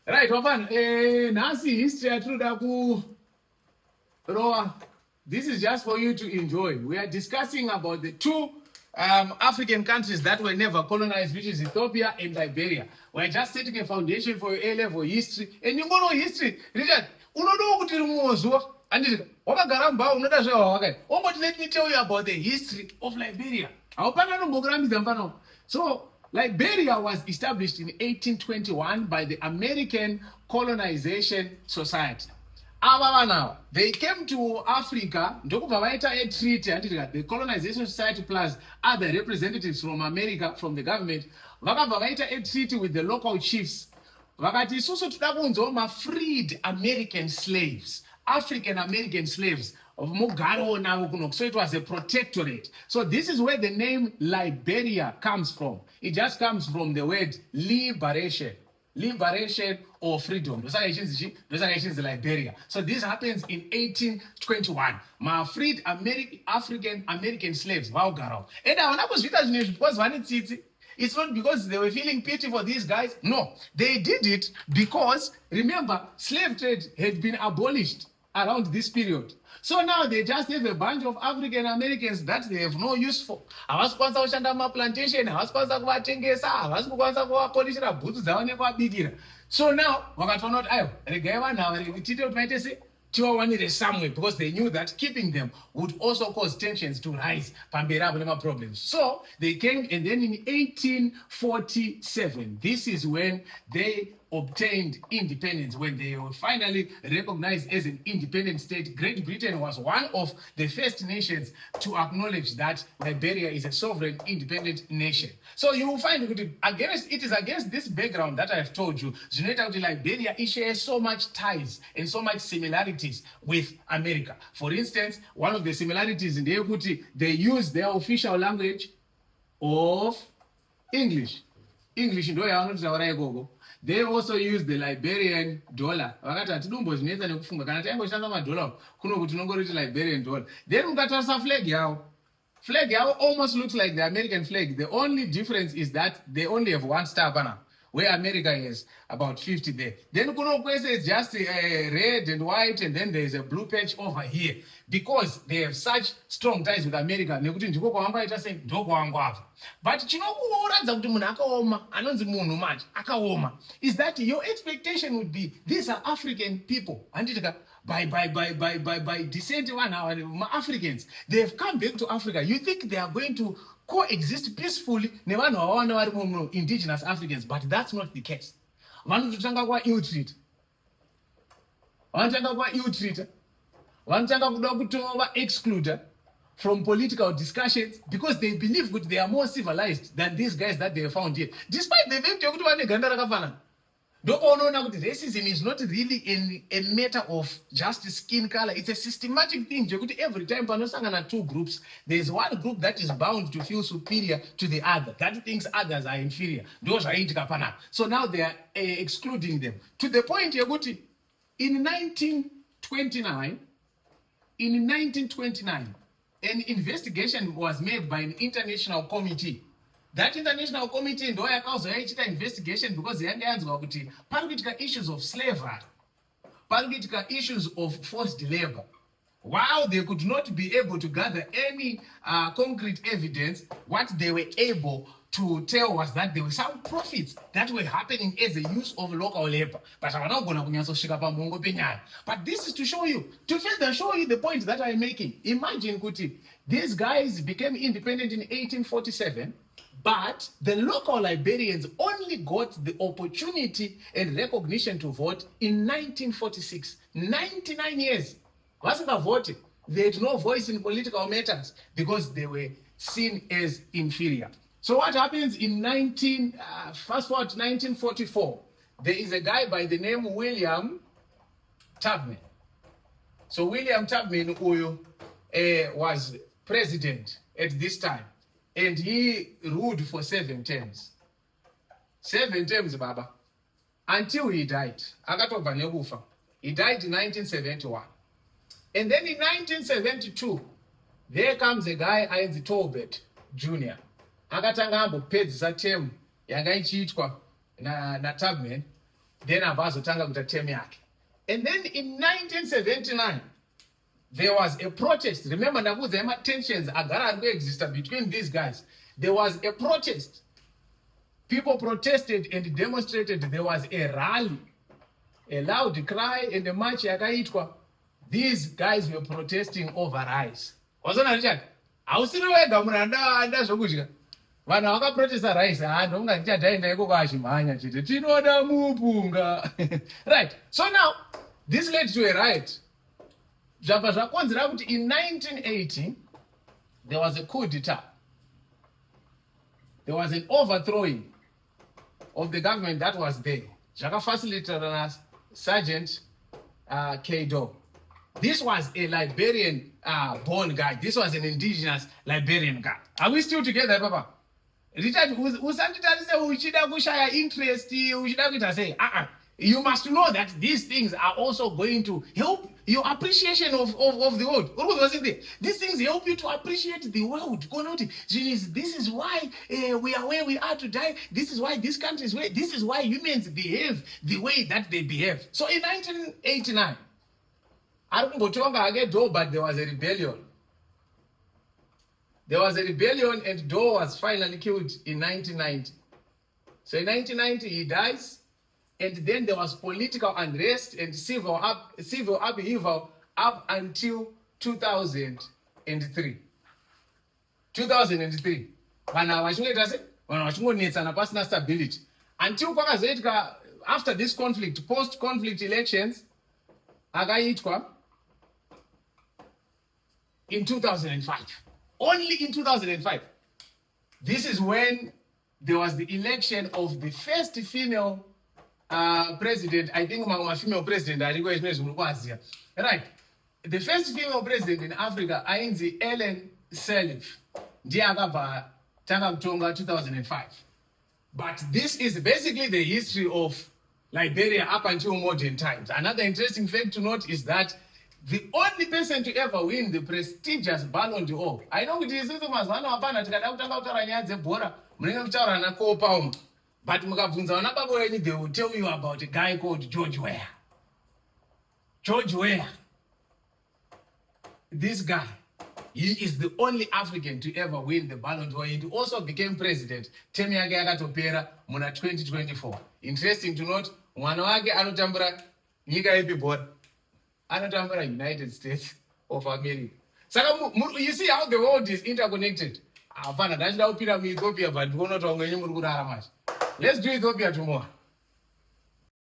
Right, Ovan, Nasi history Atrudaku Roa. This is just for you to enjoy. We are discussing about the two African countries that were never colonized, which is Ethiopia and Liberia. We're just setting a foundation for your A-level history. And you know history. Richard, and let me tell you about the history of Liberia. So, Liberia was established in 1821 by the American Colonization Society. Now, they came to Africa, a treaty, the Colonization Society plus other representatives from America, from the government, a treaty with the local chiefs. Freed American slaves, African American slaves. So it was a protectorate. So this is where the name Liberia comes from. It just comes from the word liberation. Liberation or freedom. Those are Liberia. So this happens in 1821. My freed African American slaves. And I was because it's not because they were feeling pity for these guys. No, they did it because, remember, slave trade had been abolished around this period. So now they just have a bunch of African Americans that they have no use for. Havasukwanisa kushanda maplantation, havasukwanisa kuvatengesa, havasukwanisa kuvapolishira bhutsu dzavo nekuvabikira. So now vakatoona kuti ayo regai vanhu ava tiite kuti vaite sei tivawanire somewhere, because they knew that keeping them would also cause tensions to rise pamberi apo nemaproblems. So they came, and then in 1847, this is when they obtained independence, when they were finally recognized as an independent state. Great Britain was one of the first nations to acknowledge that Liberia is a sovereign, independent nation. So you will find it is against this background that I have told you, Liberia shares so much ties and so much similarities with America. For instance, one of the similarities in the equity, they use their official language of English. English ndo yavanoti ikoko. They also use the Liberian dollar. Vakati hatidombozinetsa nekufunga kana taingoshandisa madollar kuno kuti tinongoriti Liberian dollar. Then mukatarisa flag yavo. Flag yavo almost looks like the American flag. The only difference is that they only have one star banner, where America has about 50 there. Then kuno kwese is just red and white, and then there's a blue patch over here, because they have such strong ties with America. Nekuti ndiko kwavambaita sei ndo kwavangwava. But chinokuratidza kuti munhu akaoma, anonzi munhu manje akaoma, is that your expectation would be these are African people, handitika by descent Africans. They have come back to Africa. You think they are going to coexist peacefully nevanhu vavana vari muno indigenous Africans, but that's not the case. Vanototanga kwa-ill-treat. Vanotanga kwa-ill-treat. Vanotanga kuda kutova-exclude from political discussions, because they believe that they are more civilized than these guys that they have found here, despite the fact that vane ganda rakafanana. Racism is not really a matter of just skin color. It's a systematic thing. Every time panosangana two groups, there's one group that is bound to feel superior to the other, that thinks others are inferior. So now they are excluding them. To the point, in 1929, an investigation was made by an international committee. That international committee ndo yakauzoita investigation because yanga yanzwa kuti parikuitika issues of slavery, parikuitika issues of forced labor. While they could not be able to gather any concrete evidence, what they were able to tell was that there were some profits that were happening as a use of local labor. But this is to show you, to further show you the point that I'm making. Imagine, Kuti, these guys became independent in 1847, but the local Liberians only got the opportunity and recognition to vote in 1946. 99 years. Voted. They had no voice in political matters because they were seen as inferior. So what happens in fast forward to 1944, there is a guy by the name William Tubman. So William Tubman was president at this time, and he ruled for 7 terms. 7 terms, Baba, until he died. He died in 1971. And then in 1972, there comes a guy, Ainzi Tolbert Jr. Akatanga ambopedzisa term yanga ichiitwa na Tubman. then avazotanga kuita term yake. And then in 1979 there was a protest. Remember, there tensions exist between these guys. There was a protest. People protested and demonstrated. There was a rally, a loud cry, and a march yakaitwa. These guys were protesting over rice. Wasn't Richard? Ausinoega munanda zvokudya. Vanhu vakaprotesta rice. Ndonga ndichadaenda iko kwachimhanya chete. Tinoda mupunga. Right. So now this led to a riot. In 1980 there was a coup d'etat. There was an overthrowing of the government that was there. Jaka facilitated as Sergeant Kado. This was a Liberian born guy. This was an indigenous Liberian guy. Are we still together, Papa? Richard, uchida kushaya interest, uchida kuita say, you must know that these things are also going to help your appreciation of the world. These things help you to appreciate the world. This is why we are where we are today. This is why this country is where. This is why humans behave the way that they behave. So in 1989, but there was a rebellion. There was a rebellion and Doe was finally killed in 1990. So in 1990 he dies. And then there was political unrest and civil upheaval up until 2003. 2003. Stability. Until after this conflict, post-conflict elections, in 2005. Only in 2005. This is when there was the election of the first female president. I think my female president, right? The first female president in Africa, Ainzi Ellen Sirleaf, 2005. But this is basically the history of Liberia up until modern times. Another interesting fact to note is that the only person to ever win the prestigious Ballon d'Or, I know it is but they will tell you about a guy called George Weah. George Weah. This guy, he is the only African to ever win the Ballon d'Or. He also became president. Temi yake yakatopera muna 2024. Interesting to note, mwana wake anotambura nyika ipi bora. Anotambura United States of America. Saka you see how the world is interconnected. Afana dachida upira mu Ethiopia but ndikono tonga nyimuri kurara macho. Let's do Ethiopia tomorrow.